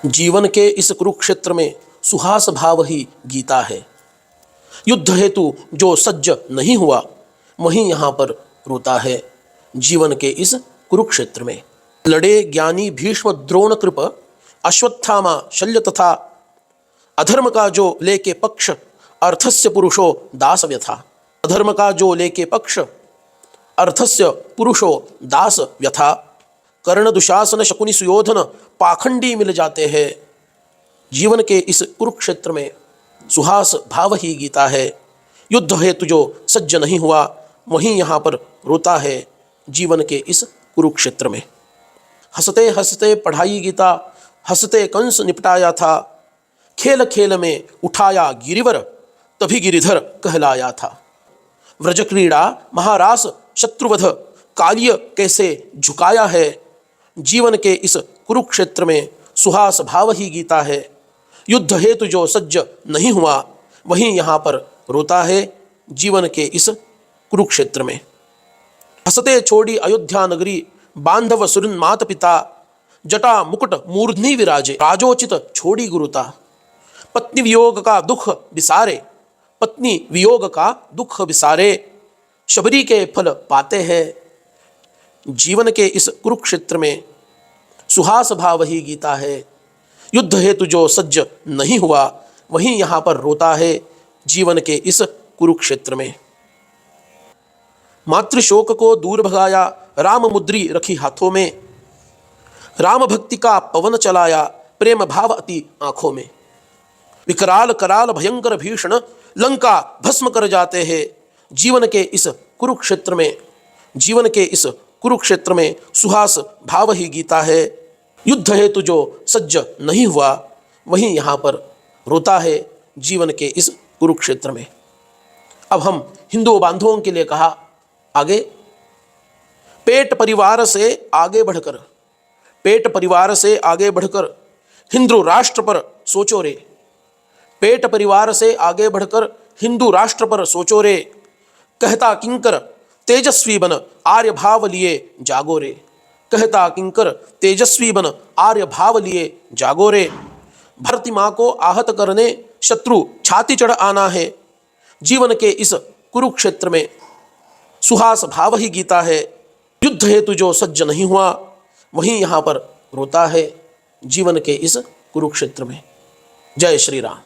जीवन के इस कुरुक्षेत्र में सुहास भाव ही गीता है। युद्ध हेतु जो सज्ज नहीं हुआ वहीं यहाँ पर रोता है। जीवन के इस कुरुक्षेत्र में लड़े ज्ञानी भीष्म द्रोण कृप, अश्वत्थामा शल्य तथा। अधर्म का जो लेके पक्ष, अर्थस्य पुरुषो दास व्यथा। अधर्म का जो लेके पक्ष, अर्थस्य पुरुषो दास व्यथा। कर्ण दुशासन शकुनि सुयोधन पाखंडी मिल जाते हैं। जीवन के इस कुरुक्षेत्र में सुहास भाव ही गीता है। युद्ध हेतु जो सज्ज नहीं हुआ वहीं यहाँ पर रोता है। जीवन के इस कुरुक्षेत्र में हंसते हंसते पढ़ाई गीता, हंसते कंस निपटाया था। खेल खेल में उठाया गिरिवर, तभी गिरिधर कहलाया था। व्रज क्रीड़ा महारास शत्रुवध, कार्य कैसे झुकाया है। जीवन के इस कुरुक्षेत्र में सुहास भाव ही गीता है। युद्ध हेतु जो सज्ज नहीं हुआ वहीं यहाँ पर रोता है। जीवन के इस कुरुक्षेत्र में हंसते छोड़ी अयोध्या नगरी, बांधव सुरन मात पिता। जटा मुकुट मूर्धनि विराजे, राजोचित छोड़ी गुरुता। पत्नी वियोग का दुख विसारे, पत्नी वियोग का दुख विसारे। शबरी के फल पाते हैं। जीवन के इस कुरुक्षेत्र में सुहास भाव ही गीता है। युद्ध हेतु जो सज्ज नहीं हुआ वहीं यहाँ पर रोता है। जीवन के इस कुरुक्षेत्र में मातृशोक को दूर भगाया, राम मुद्री रखी हाथों में। राम भक्ति का पवन चलाया, प्रेम भाव अति आंखों में। विकराल कराल भयंकर भीषण, लंका भस्म कर जाते हैं। जीवन के इस कुरुक्षेत्र में, जीवन के इस कुरुक्षेत्र में सुहास भाव ही गीता है। युद्ध हेतु जो सज्ज नहीं हुआ वहीं यहाँ पर रोता है। जीवन के इस कुरुक्षेत्र में अब हम हिंदू बांधवों के लिए कहा आगे, पेट परिवार से आगे बढ़कर, पेट परिवार से आगे बढ़कर हिंदू राष्ट्र पर सोचो रे। पेट परिवार से आगे बढ़कर हिंदू राष्ट्र पर सोचो रे। कहता किंकर तेजस्वी बन आर्य भाव लिए जागो रे। कहता किंकर तेजस्वी बन आर्य भाव लिए जागो रे। भरती माँ को आहत करने शत्रु छाती चढ़ आना है। जीवन के इस कुरुक्षेत्र में सुहास भाव ही गीता है। युद्ध हेतु जो सज्ज नहीं हुआ वहीं यहाँ पर रोता है। जीवन के इस कुरुक्षेत्र में। जय श्री राम।